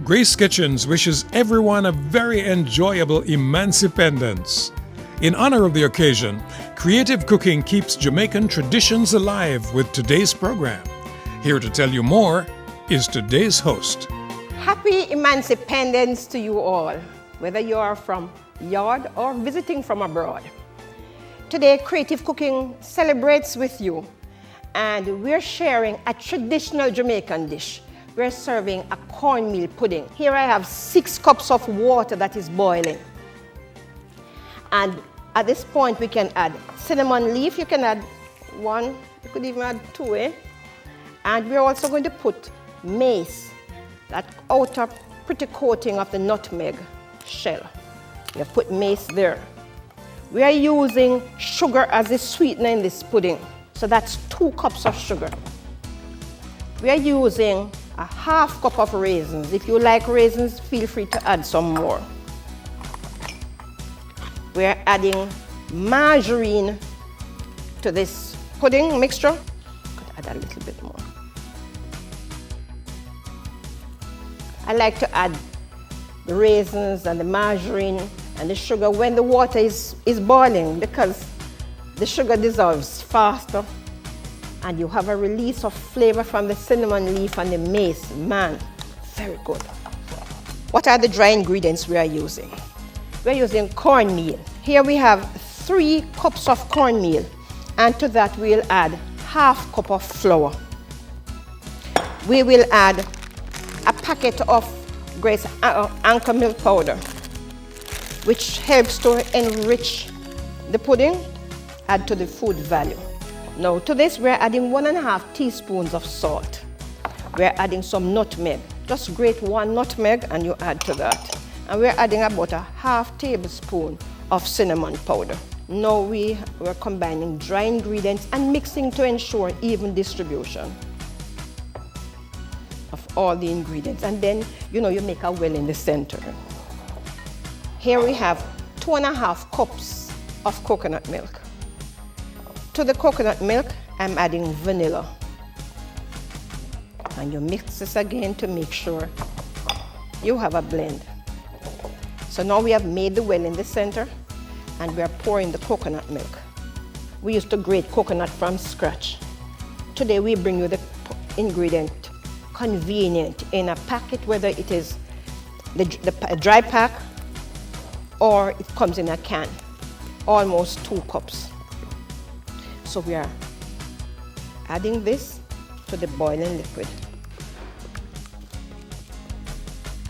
Grace Kitchens wishes everyone a very enjoyable Emancipendence. In honor of the occasion, creative cooking keeps Jamaican traditions alive with today's program. Here to tell you more is today's host. Happy Emancipendence to you all, whether you are from yard or visiting from abroad. Today, Creative Cooking celebrates with you, and we're sharing a traditional Jamaican dish. We're serving a cornmeal pudding. Here I have 6 cups of water that is boiling. And at this point, we can add cinnamon leaf. You can add 1, you could even add 2, eh? And we're also going to put mace, that outer pretty coating of the nutmeg shell. We have put mace there. We are using sugar as the sweetener in this pudding. So that's 2 cups of sugar. We are using a half cup of raisins. If you like raisins, feel free to add some more. We are adding margarine to this pudding mixture. Could add a little bit more. I like to add the raisins and the margarine and the sugar when the water is boiling, because the sugar dissolves faster and you have a release of flavor from the cinnamon leaf and the mace. Man, very good. What are the dry ingredients we are using? We're using cornmeal. Here we have 3 cups of cornmeal, and to that we'll add half cup of flour. We will add a packet of Grace Anchor milk powder, which helps to enrich the pudding, add to the food value. Now to this we're adding 1.5 teaspoons of salt. We're adding some nutmeg. Just grate 1 nutmeg and you add to that. And we're adding about a half tablespoon of cinnamon powder. Now we're combining dry ingredients and mixing to ensure even distribution of all the ingredients. And then, you make a well in the center. Here we have 2.5 cups of coconut milk. To the coconut milk, I'm adding vanilla. And you mix this again to make sure you have a blend. So now we have made the well in the center, and we are pouring the coconut milk. We used to grate coconut from scratch. Today we bring you the ingredient convenient in a packet, whether it is the dry pack or it comes in a can, almost 2 cups. So we are adding this to the boiling liquid.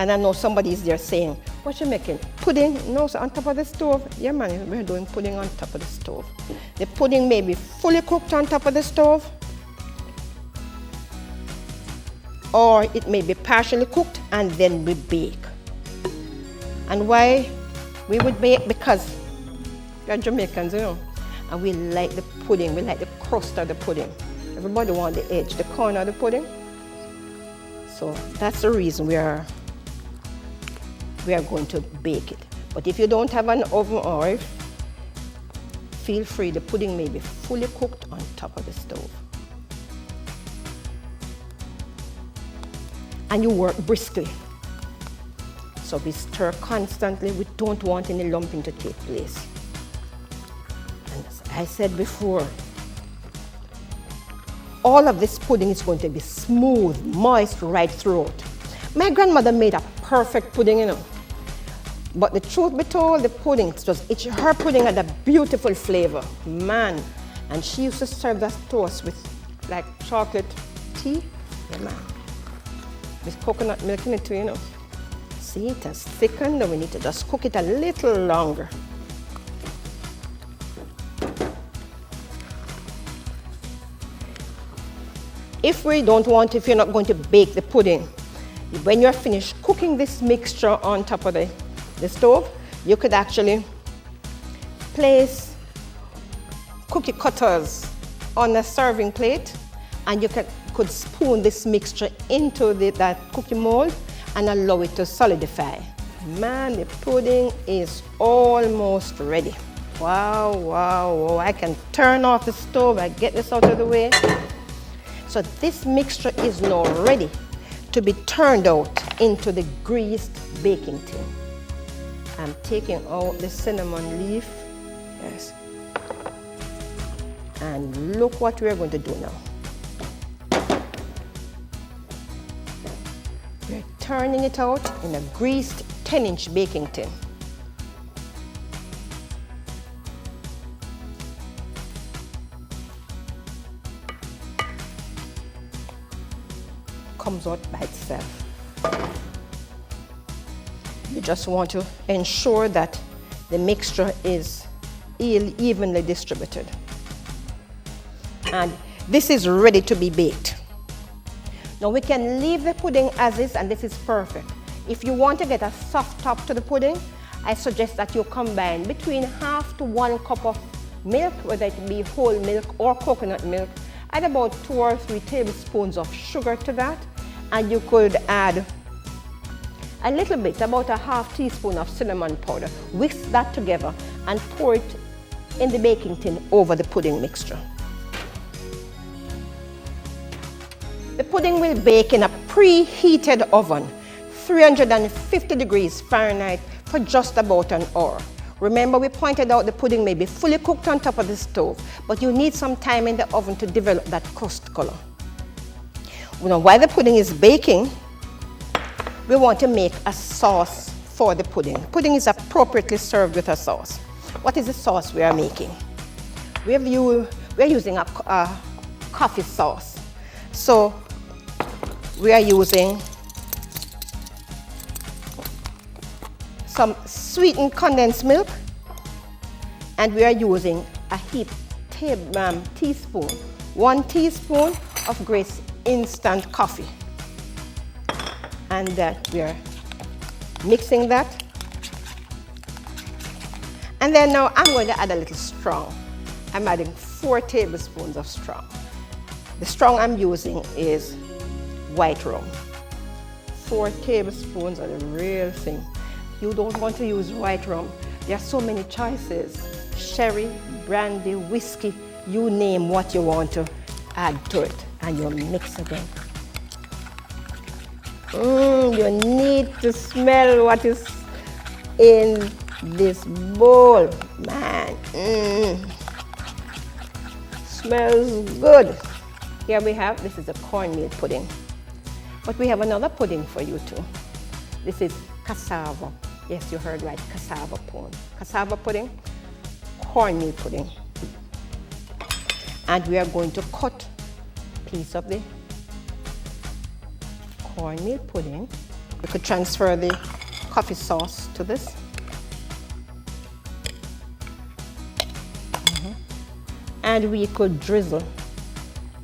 And I know somebody is there saying, what you making? Pudding? No, so on top of the stove? Yeah, man, we're doing pudding on top of the stove. The pudding may be fully cooked on top of the stove, or it may be partially cooked and then we bake. And why we would bake? Because we're Jamaicans, and we like the pudding, we like the crust of the pudding. Everybody wants the edge, the corner of the pudding. So that's the reason we are going to bake it. But if you don't have an oven, or feel free, the pudding may be fully cooked on top of the stove. And you work briskly. So we stir constantly. We don't want any lumping to take place. And as I said before, all of this pudding is going to be smooth, moist right throughout. My grandmother made a perfect pudding, But the truth be told, the pudding, her pudding had a beautiful flavor, man. And she used to serve that to us with like chocolate tea, yeah, man. With coconut milk in it too, See, it has thickened, and we need to just cook it a little longer. If you're not going to bake the pudding, when you're finished cooking this mixture on top of the stove, you could actually place cookie cutters on a serving plate, and you could spoon this mixture into that cookie mold and allow it to solidify. Man, the pudding is almost ready. Wow, wow, wow. I can turn off the stove. I get this out of the way. So this mixture is now ready to be turned out into the greased baking tin. I'm taking out the cinnamon leaf. Yes. And look what we're going to do now. We're turning it out in a greased 10-inch baking tin. Comes out by itself. You just want to ensure that the mixture is evenly distributed. And this is ready to be baked. Now we can leave the pudding as is, and this is perfect. If you want to get a soft top to the pudding, I suggest that you combine between half to 1 cup of milk, whether it be whole milk or coconut milk, add about 2 or 3 tablespoons of sugar to that, and you could add a little bit, about a half teaspoon of cinnamon powder. Whisk that together and pour it in the baking tin over the pudding mixture. The pudding will bake in a preheated oven, 350 degrees Fahrenheit, for just about an hour. Remember, we pointed out the pudding may be fully cooked on top of the stove, but you need some time in the oven to develop that crust color. Now, while the pudding is baking, we want to make a sauce for the pudding. Pudding is appropriately served with a sauce. What is the sauce we are making? We're using a coffee sauce. So we are using some sweetened condensed milk, and we are using a teaspoon, 1 teaspoon of Grace instant coffee. And that we are mixing that. And then now I'm going to add a little strong. I'm adding 4 tablespoons of strong. The strong I'm using is white rum. 4 tablespoons are the real thing. You don't want to use white rum. There are so many choices. Sherry, brandy, whiskey, you name what you want to add to it. And you mix again. You need to smell what is in this bowl. Man, smells good. Here we have, this is a cornmeal pudding. But we have another pudding for you too. This is cassava. Yes, you heard right, cassava pudding. Cassava pudding, cornmeal pudding. And we are going to cut a piece of the cornmeal pudding. We could transfer the coffee sauce to this. And we could drizzle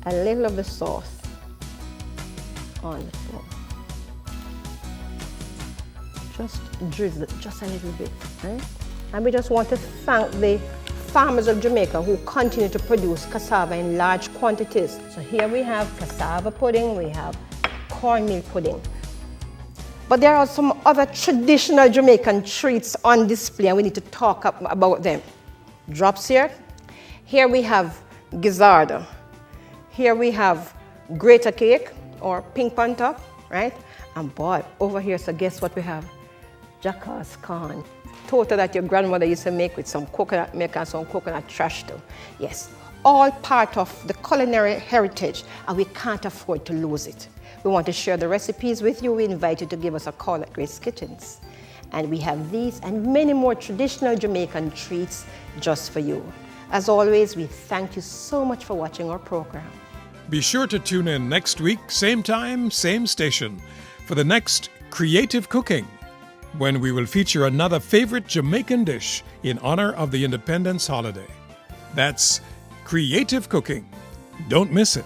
a little of the sauce on the floor. Just drizzle it, just a little bit. Right? And we just want to thank the farmers of Jamaica who continue to produce cassava in large quantities. So here we have cassava pudding, we have cornmeal pudding. But there are some other traditional Jamaican treats on display, and we need to talk about them. Drops here. Here we have gizzardo. Here we have grater cake or pink on top, right? And boy, over here, so guess what we have? Jackass corn. Total that your grandmother used to make with some coconut milk and some coconut trash too. Yes, all part of the culinary heritage, and we can't afford to lose it. We want to share the recipes with you. We invite you to give us a call at Grace Kitchens. And we have these and many more traditional Jamaican treats just for you. As always, we thank you so much for watching our program. Be sure to tune in next week, same time, same station, for the next Creative Cooking, when we will feature another favorite Jamaican dish in honor of the Independence holiday. That's Creative Cooking. Don't miss it.